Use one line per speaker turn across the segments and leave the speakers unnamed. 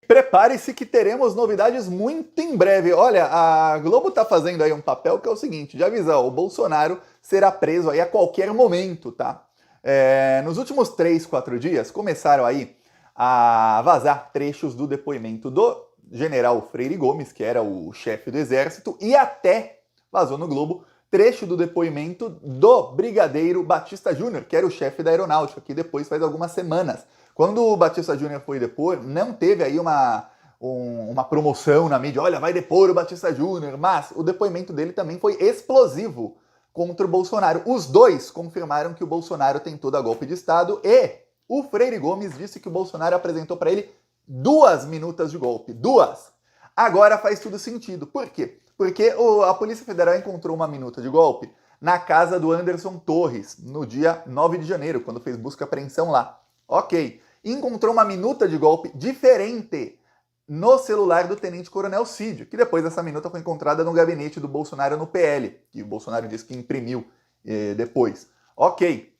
prepare-se que teremos novidades muito em breve. Olha, a Globo tá fazendo aí um papel que é o seguinte, de avisar, o Bolsonaro será preso aí a qualquer momento, tá? Nos últimos 3, 4 dias, começaram aí a vazar trechos do depoimento do general Freire Gomes, que era o chefe do exército, e até vazou no Globo trecho do depoimento do brigadeiro Batista Júnior, que era o chefe da aeronáutica, que depois faz algumas semanas. Quando o Batista Júnior foi depor, não teve aí uma promoção na mídia, olha, vai depor o Batista Júnior, mas o depoimento dele também foi explosivo contra o Bolsonaro. Os dois confirmaram que o Bolsonaro tentou dar golpe de Estado e o Freire Gomes disse que o Bolsonaro apresentou para ele 2 minutas de golpe. 2! Agora faz tudo sentido. Por quê? Porque a Polícia Federal encontrou uma minuta de golpe na casa do Anderson Torres, no dia 9 de janeiro, quando fez busca e apreensão lá. Ok. Encontrou uma minuta de golpe diferente no celular do Tenente Coronel Cid, que depois essa minuta foi encontrada no gabinete do Bolsonaro no PL, que o Bolsonaro disse que imprimiu depois. Ok.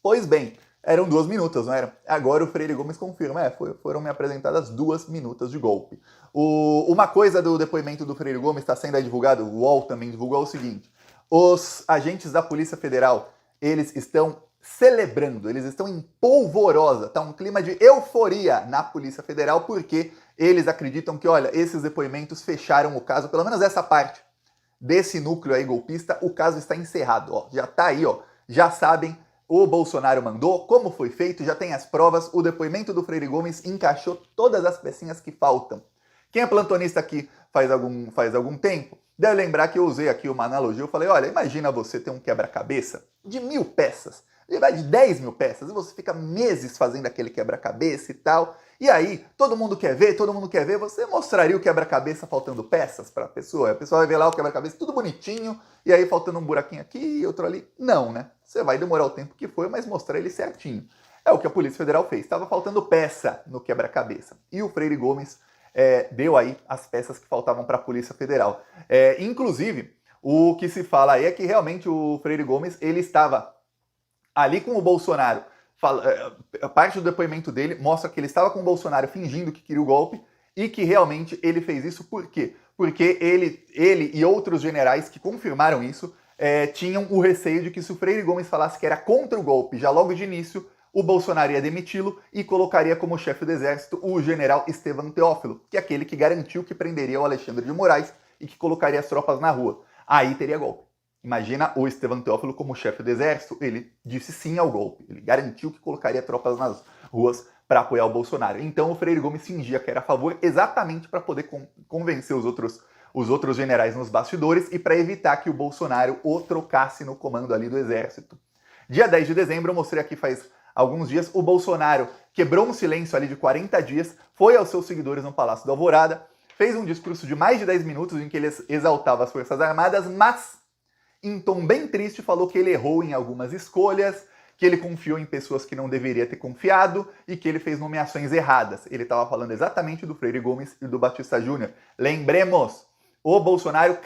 Pois bem, eram 2 minutas, não era? Agora o Freire Gomes confirma, foram me apresentadas 2 minutas de golpe. Uma coisa do depoimento do Freire Gomes está sendo aí divulgado, o UOL também divulgou o seguinte, os agentes da Polícia Federal, eles estão celebrando, eles estão em polvorosa, tá um clima de euforia na Polícia Federal, porque eles acreditam que, olha, esses depoimentos fecharam o caso, pelo menos essa parte desse núcleo aí golpista, o caso está encerrado, ó, já tá aí, ó, já sabem, o Bolsonaro mandou, como foi feito, já tem as provas, o depoimento do Freire Gomes encaixou todas as pecinhas que faltam. Quem é plantonista aqui faz algum tempo, deve lembrar que eu usei aqui uma analogia, eu falei, olha, imagina você ter um quebra-cabeça de 1000 peças, ele vai de 10 mil peças, e você fica meses fazendo aquele quebra-cabeça e tal, e aí todo mundo quer ver, você mostraria o quebra-cabeça faltando peças para a pessoa vai ver lá o quebra-cabeça tudo bonitinho, e aí faltando um buraquinho aqui e outro ali, não, né? Você vai demorar o tempo que foi, mas mostrar ele certinho. É o que a Polícia Federal fez, estava faltando peça no quebra-cabeça, e o Freire Gomes deu aí as peças que faltavam para a Polícia Federal. Inclusive, o que se fala aí é que realmente o Freire Gomes, ele estava ali com o Bolsonaro, a parte do depoimento dele mostra que ele estava com o Bolsonaro fingindo que queria o golpe e que realmente ele fez isso por quê? Porque ele e outros generais que confirmaram isso tinham o receio de que se o Freire Gomes falasse que era contra o golpe já logo de início, o Bolsonaro ia demiti-lo e colocaria como chefe do exército o general Estevam Teófilo, que é aquele que garantiu que prenderia o Alexandre de Moraes e que colocaria as tropas na rua. Aí teria golpe. Imagina o Estevam Teófilo como chefe do exército, ele disse sim ao golpe, ele garantiu que colocaria tropas nas ruas para apoiar o Bolsonaro. Então o Freire Gomes fingia que era a favor exatamente para poder convencer os outros generais nos bastidores e para evitar que o Bolsonaro o trocasse no comando ali do exército. Dia 10 de dezembro, eu mostrei aqui faz alguns dias, o Bolsonaro quebrou um silêncio ali de 40 dias, foi aos seus seguidores no Palácio da Alvorada, fez um discurso de mais de 10 minutos em que ele exaltava as Forças Armadas, mas em tom bem triste, falou que ele errou em algumas escolhas, que ele confiou em pessoas que não deveria ter confiado e que ele fez nomeações erradas. Ele estava falando exatamente do Freire Gomes e do Batista Júnior. Lembremos, o Bolsonaro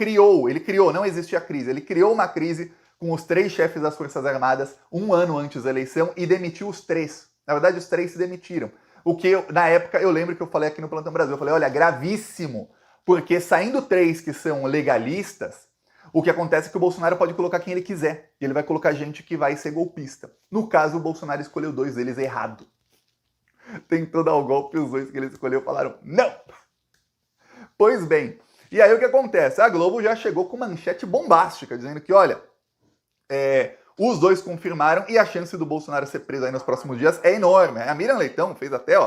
não existia crise, ele criou uma crise com os 3 chefes das Forças Armadas 1 ano antes da eleição e demitiu os 3. Na verdade, os 3 se demitiram. O que, na época, eu lembro que eu falei aqui no Plantão Brasil, eu falei, olha, gravíssimo, porque saindo 3 que são legalistas, o que acontece é que o Bolsonaro pode colocar quem ele quiser. E ele vai colocar gente que vai ser golpista. No caso, o Bolsonaro escolheu 2 deles errado. Tentou dar o golpe e os 2 que ele escolheu falaram não. Pois bem, e aí o que acontece? A Globo já chegou com manchete bombástica, dizendo que, olha, os 2 confirmaram e a chance do Bolsonaro ser preso aí nos próximos dias é enorme. A Miriam Leitão fez até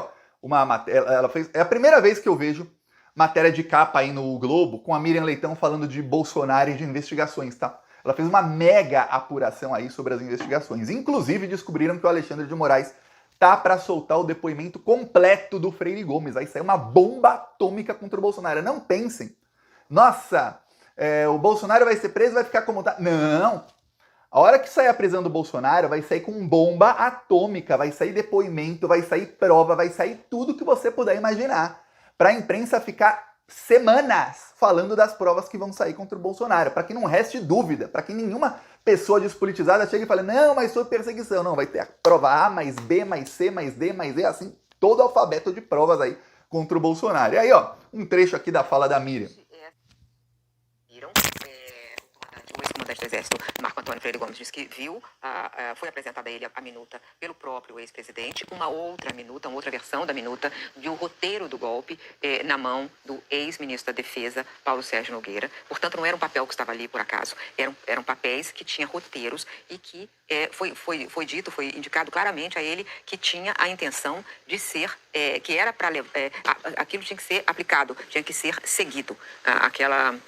uma matéria, é a primeira vez que eu vejo matéria de capa aí no Globo, com a Miriam Leitão falando de Bolsonaro e de investigações, tá? Ela fez uma mega apuração aí sobre as investigações. Inclusive, descobriram que o Alexandre de Moraes tá para soltar o depoimento completo do Freire Gomes. Vai sair uma bomba atômica contra o Bolsonaro. Não pensem, nossa, o Bolsonaro vai ser preso e vai ficar como tá. Não! A hora que sair a prisão do Bolsonaro, vai sair com bomba atômica, vai sair depoimento, vai sair prova, vai sair tudo que você puder imaginar. Para a imprensa ficar semanas falando das provas que vão sair contra o Bolsonaro, para que não reste dúvida, para que nenhuma pessoa despolitizada chegue e fale, não, mas foi perseguição. Não, vai ter a prova A, mais B, mais C, mais D, mais E, assim, todo o alfabeto de provas aí contra o Bolsonaro. E aí, ó, um trecho aqui da fala da Miriam.
O ex-comandante do Exército, Marco Antônio Freire Gomes, disse que viu, foi apresentada a ele a minuta pelo próprio ex-presidente, uma outra minuta, uma outra versão da minuta, de o roteiro do golpe na mão do ex-ministro da Defesa, Paulo Sérgio Nogueira. Portanto, não era um papel que estava ali por acaso, eram papéis que tinham roteiros e que foi dito, foi indicado claramente a ele que tinha a intenção de ser, que era para aquilo tinha que ser aplicado, tinha que ser seguido,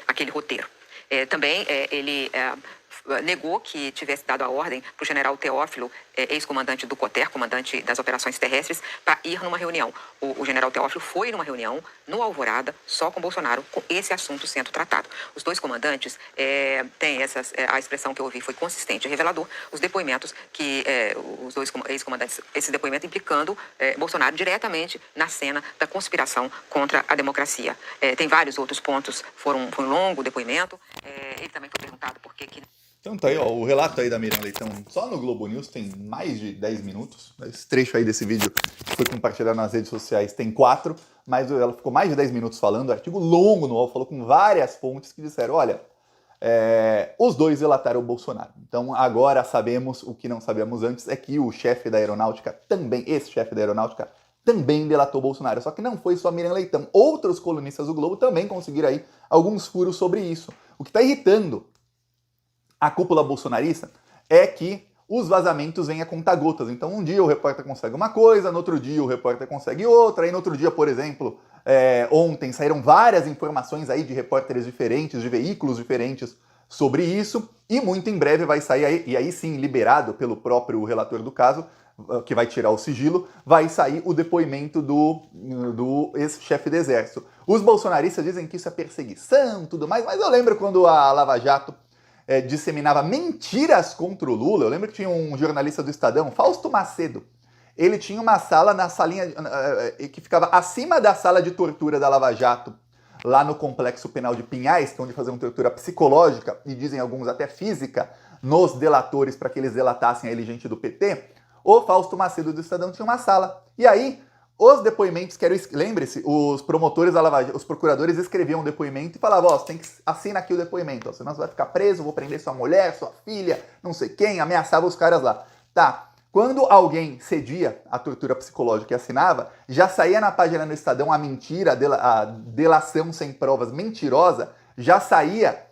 aquele roteiro. Também ele negou que tivesse dado a ordem para o general Teófilo, ex-comandante do COTER, comandante das operações terrestres, para ir numa reunião. O general Teófilo foi numa reunião no Alvorada, só com Bolsonaro, com esse assunto sendo tratado. Os dois comandantes têm a expressão que eu ouvi foi consistente e revelador, os depoimentos que os dois ex-comandantes, esse depoimento implicando Bolsonaro diretamente na cena da conspiração contra a democracia. Tem vários outros pontos, foi um longo depoimento. Ele também foi perguntado por que...
Então tá aí, ó, o relato aí da Miriam Leitão, só no Globo News tem mais de 10 minutos. Esse trecho aí desse vídeo que foi compartilhado nas redes sociais tem 4, mas ela ficou mais de 10 minutos falando, artigo longo no UOL, falou com várias fontes que disseram, olha, os dois relataram o Bolsonaro. Então agora sabemos o que não sabíamos antes, é que o chefe da aeronáutica também, esse chefe da aeronáutica, também delatou o Bolsonaro. Só que não foi só Miriam Leitão. Outros colunistas do Globo também conseguiram aí alguns furos sobre isso. O que está irritando a cúpula bolsonarista é que os vazamentos vêm a conta-gotas. Então, um dia o repórter consegue uma coisa, no outro dia o repórter consegue outra, aí no outro dia, por exemplo, ontem saíram várias informações aí de repórteres diferentes, de veículos diferentes sobre isso, e muito em breve vai sair aí, e aí sim, liberado pelo próprio relator do caso, que vai tirar o sigilo, vai sair o depoimento do ex-chefe do Exército. Os bolsonaristas dizem que isso é perseguição e tudo mais, mas eu lembro quando a Lava Jato disseminava mentiras contra o Lula. Eu lembro que tinha um jornalista do Estadão, Fausto Macedo. Ele tinha uma sala na salinha que ficava acima da sala de tortura da Lava Jato, lá no Complexo Penal de Pinhais, que é onde faziam tortura psicológica e dizem alguns até física nos delatores para que eles delatassem a ele gente do PT. O Fausto Macedo do Estadão tinha uma sala. E aí, os depoimentos, lembre-se, os promotores da Lava Jato, os procuradores escreviam um depoimento e falavam, ó, você tem que assinar aqui o depoimento, ó, senão você vai ficar preso, vou prender sua mulher, sua filha, não sei quem, ameaçava os caras lá. Tá, quando alguém cedia a tortura psicológica e assinava, já saía na página do Estadão a mentira, a delação sem provas mentirosa, já saía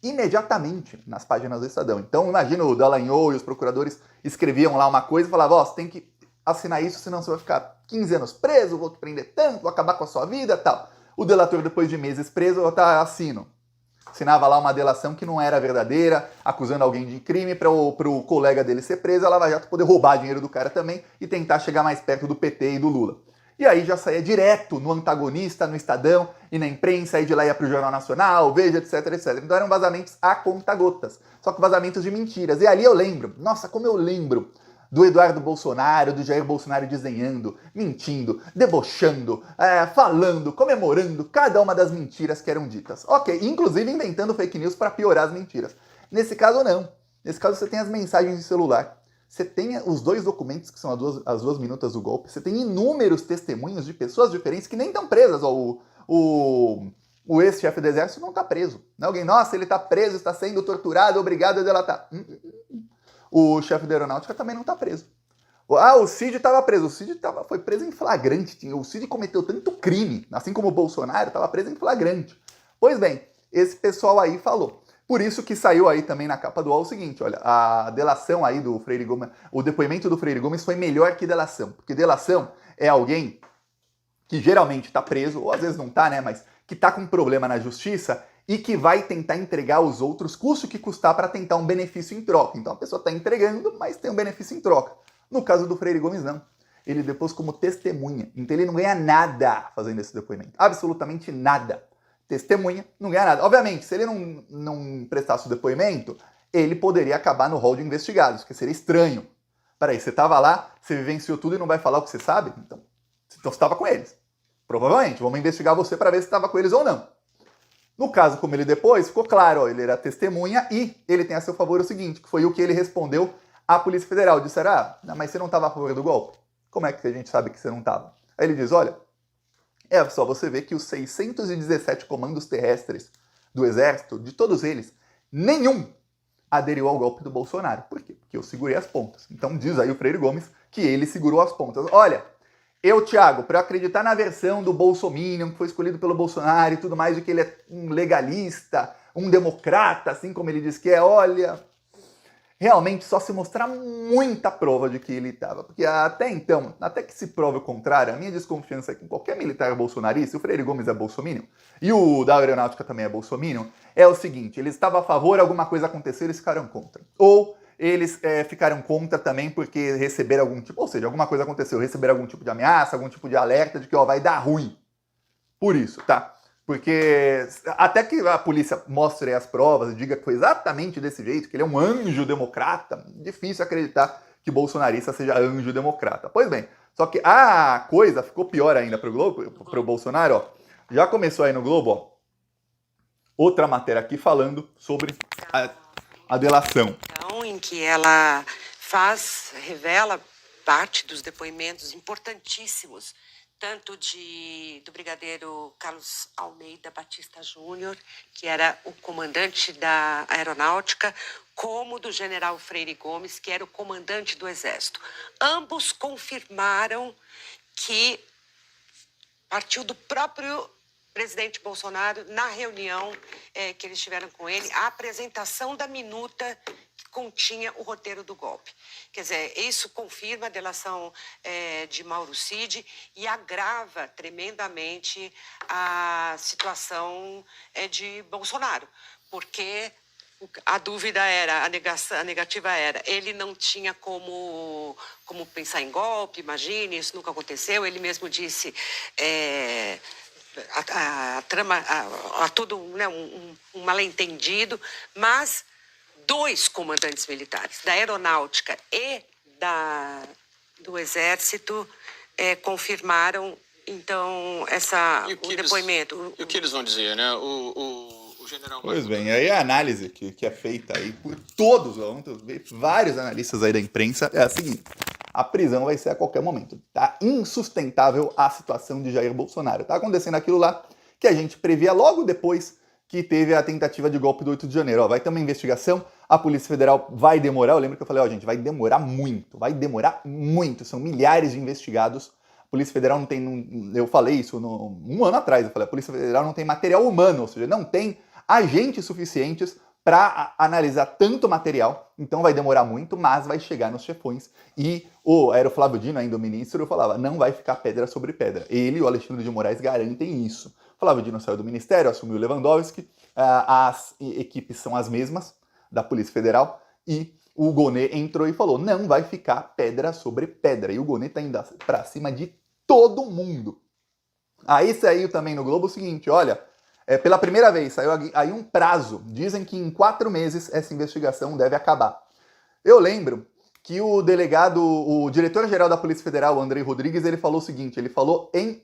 imediatamente nas páginas do Estadão. Então, imagina o Dallagnol e os procuradores escreviam lá uma coisa e falavam, ó, você tem que assinar isso, senão você vai ficar 15 anos preso, vou te prender tanto, vou acabar com a sua vida e tal. O delator, depois de meses preso, assinava lá uma delação que não era verdadeira, acusando alguém de crime para o colega dele ser preso, a Lava Jato poder roubar dinheiro do cara também e tentar chegar mais perto do PT e do Lula. E aí já saía direto no antagonista, no Estadão e na imprensa, aí de lá ia pro Jornal Nacional, Veja, etc, etc. Então eram vazamentos a conta-gotas, só que vazamentos de mentiras. E ali eu lembro, nossa, como eu lembro do Eduardo Bolsonaro, do Jair Bolsonaro desenhando, mentindo, debochando, falando, comemorando cada uma das mentiras que eram ditas. Ok, inclusive inventando fake news para piorar as mentiras. Nesse caso, não. Nesse caso, você tem as mensagens de celular. Você tem os dois documentos, que são as duas minutas do golpe. Você tem inúmeros testemunhos de pessoas diferentes que nem estão presas. O ex-chefe do Exército não está preso. Alguém, nossa, ele está preso, está sendo torturado, obrigado a delatar. O chefe da aeronáutica também não está preso. O Cid estava preso. O Cid foi preso em flagrante. O Cid cometeu tanto crime, assim como o Bolsonaro, estava preso em flagrante. Pois bem, esse pessoal aí falou. Por isso que saiu aí também na capa do UOL o seguinte, olha, a delação aí do Freire Gomes, o depoimento do Freire Gomes foi melhor que delação. Porque delação é alguém que geralmente está preso, ou às vezes não está, né, mas que está com problema na justiça e que vai tentar entregar aos outros, custe o que custar, para tentar um benefício em troca. Então a pessoa está entregando, mas tem um benefício em troca. No caso do Freire Gomes, não. Ele depôs como testemunha. Então ele não ganha nada fazendo esse depoimento. Absolutamente nada. Testemunha, não ganha nada. Obviamente, se ele não prestasse o depoimento, ele poderia acabar no rol de investigados, que seria estranho. Peraí, você estava lá, você vivenciou tudo e não vai falar o que você sabe? Então você estava com eles. Provavelmente, vamos investigar você para ver se estava com eles ou não. No caso, como ele depois, ficou claro, ó, ele era testemunha e ele tem a seu favor o seguinte, que foi o que ele respondeu à Polícia Federal. Disseram, mas você não estava a favor do golpe? Como é que a gente sabe que você não estava? Aí ele diz, olha, É só você ver que os 617 comandos terrestres do Exército, de todos eles, nenhum aderiu ao golpe do Bolsonaro. Por quê? Porque eu segurei as pontas. Então diz aí o Freire Gomes que ele segurou as pontas. Olha, eu, Thiago, para eu acreditar na versão do Bolsominion, que foi escolhido pelo Bolsonaro e tudo mais, de que ele é um legalista, um democrata, assim como ele diz que é, olha, realmente só se mostrar muita prova de que ele estava. Porque até então, até que se prove o contrário, a minha desconfiança é que qualquer militar bolsonarista, o Freire Gomes é bolsominion, e o da Aeronáutica também é bolsominion, é o seguinte, eles estavam a favor, alguma coisa aconteceu, eles ficaram contra. Ou eles ficaram contra também porque receberam algum tipo, ou seja, alguma coisa aconteceu, receberam algum tipo de ameaça, algum tipo de alerta de que ó, vai dar ruim. Por isso, tá? Porque até que a polícia mostre as provas e diga que foi exatamente desse jeito, que ele é um anjo democrata, difícil acreditar que bolsonarista seja anjo democrata. Pois bem, só que a coisa ficou pior ainda pro Globo, pro Bolsonaro, ó. Já começou aí no Globo, ó, outra matéria aqui falando sobre a delação.
Então, em que ela revela parte dos depoimentos importantíssimos tanto do brigadeiro Carlos Almeida Batista Júnior, que era o comandante da Aeronáutica, como do general Freire Gomes, que era o comandante do Exército. Ambos confirmaram que partiu do próprio presidente Bolsonaro, na reunião que eles tiveram com ele, a apresentação da minuta que continha o roteiro do golpe. Quer dizer, isso confirma a delação de Mauro Cid e agrava tremendamente a situação de Bolsonaro, porque a dúvida era, a negativa era, ele não tinha como pensar em golpe, imagine, isso nunca aconteceu, ele mesmo disse... A trama, há todo um mal-entendido, mas 2 comandantes militares, da Aeronáutica e do Exército, confirmaram, então, o depoimento.
E o que eles vão dizer, né? O general...
Pois bem, aí a análise que é feita aí por todos, vários analistas aí da imprensa, é a seguinte: a prisão vai ser a qualquer momento. Tá insustentável a situação de Jair Bolsonaro. Tá acontecendo aquilo lá que a gente previa logo depois que teve a tentativa de golpe do 8 de janeiro. Ó, vai ter uma investigação, a Polícia Federal vai demorar. Eu lembro que eu falei, ó, gente, vai demorar muito. São milhares de investigados. A Polícia Federal não tem, eu falei isso um ano atrás, eu falei, a Polícia Federal não tem material humano, ou seja, não tem agentes suficientes para analisar tanto material, então vai demorar muito, mas vai chegar nos chefões. E era o Flávio Dino, ainda o ministro, falava, não vai ficar pedra sobre pedra. Ele e o Alexandre de Moraes garantem isso. O Flávio Dino saiu do ministério, assumiu o Lewandowski, as equipes são as mesmas da Polícia Federal, e o Gonê entrou e falou, não vai ficar pedra sobre pedra. E o Gonê tá indo para cima de todo mundo. Aí saiu também no Globo o seguinte, olha... pela primeira vez, saiu aí um prazo. Dizem que em 4 meses essa investigação deve acabar. Eu lembro que o diretor-geral da Polícia Federal, o Andrei Rodrigues, ele falou o seguinte, ele falou em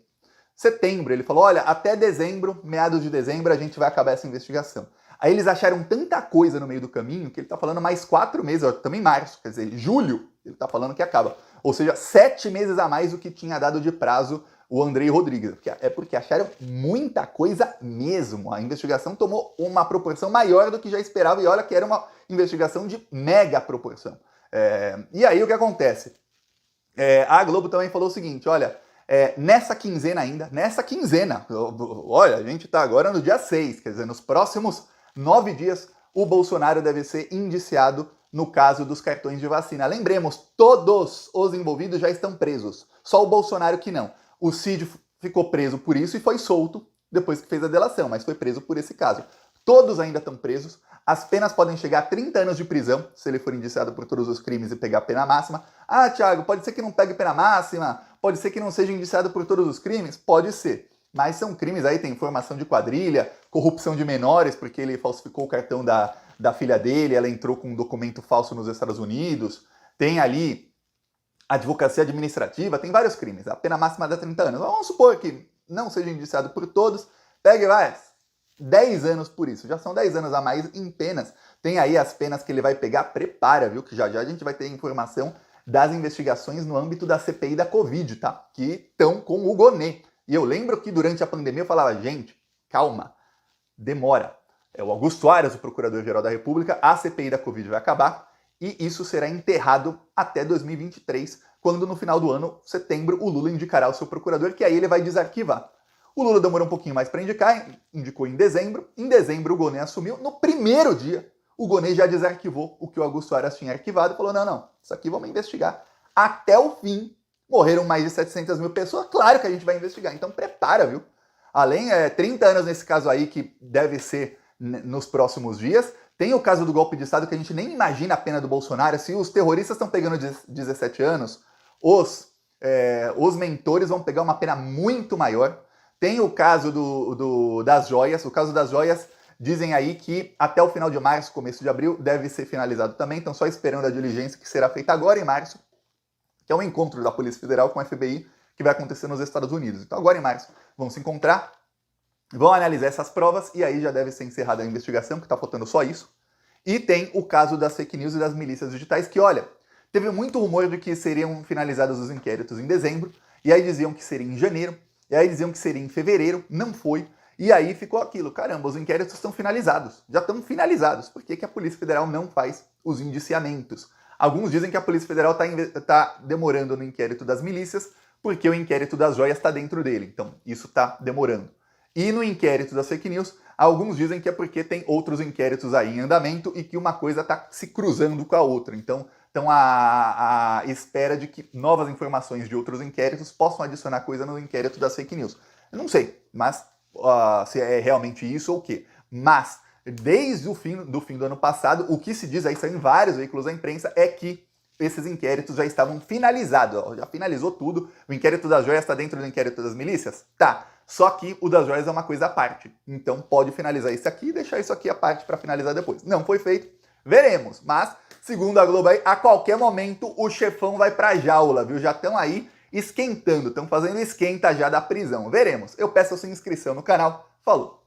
setembro, ele falou, olha, até dezembro, meados de dezembro, a gente vai acabar essa investigação. Aí eles acharam tanta coisa no meio do caminho que ele tá falando mais 4 meses, ó, também março, quer dizer, julho, ele tá falando que acaba. Ou seja, 7 meses a mais do que tinha dado de prazo o Andrei Rodrigues, porque acharam muita coisa mesmo. A investigação tomou uma proporção maior do que já esperava, e olha que era uma investigação de mega proporção. E aí o que acontece? A Globo também falou o seguinte, olha, nessa quinzena, olha, a gente tá agora no dia 6, quer dizer, nos próximos 9 dias, o Bolsonaro deve ser indiciado no caso dos cartões de vacina. Lembremos, todos os envolvidos já estão presos, só o Bolsonaro que não. O Cid ficou preso por isso e foi solto depois que fez a delação, mas foi preso por esse caso. Todos ainda estão presos, as penas podem chegar a 30 anos de prisão, se ele for indiciado por todos os crimes e pegar a pena máxima. Ah, Thiago, pode ser que não pegue pena máxima, pode ser que não seja indiciado por todos os crimes? Pode ser, mas são crimes aí, tem formação de quadrilha, corrupção de menores, porque ele falsificou o cartão da filha dele, ela entrou com um documento falso nos Estados Unidos, tem ali advocacia administrativa, tem vários crimes. A pena máxima dá 30 anos. Vamos supor que não seja indiciado por todos, pegue 10 anos por isso. Já são 10 anos a mais em penas. Tem aí as penas que ele vai pegar, prepara, viu? Que já já a gente vai ter informação das investigações no âmbito da CPI da Covid, tá? Que estão com o Gonê. E eu lembro que durante a pandemia eu falava, gente, calma, demora. É o Augusto Aras, o Procurador-Geral da República, a CPI da Covid vai acabar e isso será enterrado até 2023, quando no final do ano, setembro, o Lula indicará o seu procurador, que aí ele vai desarquivar. O Lula demorou um pouquinho mais para indicar, indicou em dezembro. Em dezembro o Gonê assumiu. No primeiro dia, o Gonê já desarquivou o que o Augusto Aras tinha arquivado e falou, não, isso aqui vamos investigar. Até o fim, morreram mais de 700 mil pessoas, claro que a gente vai investigar. Então prepara, viu? Além, 30 anos nesse caso aí, que deve ser nos próximos dias. Tem o caso do golpe de Estado, que a gente nem imagina a pena do Bolsonaro. Se os terroristas estão pegando 17 anos, os mentores vão pegar uma pena muito maior. Tem o caso das joias. O caso das joias, dizem aí que até o final de março, começo de abril, deve ser finalizado também. Estão só esperando a diligência que será feita agora em março, que é um encontro da Polícia Federal com a FBI, que vai acontecer nos Estados Unidos. Então agora em março vão se encontrar, vão analisar essas provas e aí já deve ser encerrada a investigação, que está faltando só isso. E tem o caso das fake news e das milícias digitais, que olha, teve muito rumor de que seriam finalizados os inquéritos em dezembro, e aí diziam que seria em janeiro, e aí diziam que seria em fevereiro, não foi. E aí ficou aquilo, caramba, os inquéritos estão finalizados, já estão finalizados. Por que a Polícia Federal não faz os indiciamentos? Alguns dizem que a Polícia Federal está demorando no inquérito das milícias, porque o inquérito das joias está dentro dele. Então, isso está demorando. E no inquérito das fake news, alguns dizem que é porque tem outros inquéritos aí em andamento e que uma coisa está se cruzando com a outra. Então, estão à espera de que novas informações de outros inquéritos possam adicionar coisa no inquérito das fake news. Eu não sei, mas se é realmente isso ou o quê. Mas, desde o fim do ano passado, o que se diz aí, saiu em vários veículos da imprensa, é que esses inquéritos já estavam finalizados. Já finalizou tudo. O inquérito das joias está dentro do inquérito das milícias? Tá. Só que o das joias é uma coisa à parte. Então pode finalizar isso aqui e deixar isso aqui à parte para finalizar depois. Não foi feito. Veremos. Mas, segundo a Globo aí, a qualquer momento o chefão vai pra jaula, viu? Já estão aí esquentando. Estão fazendo esquenta já da prisão. Veremos. Eu peço a sua inscrição no canal. Falou!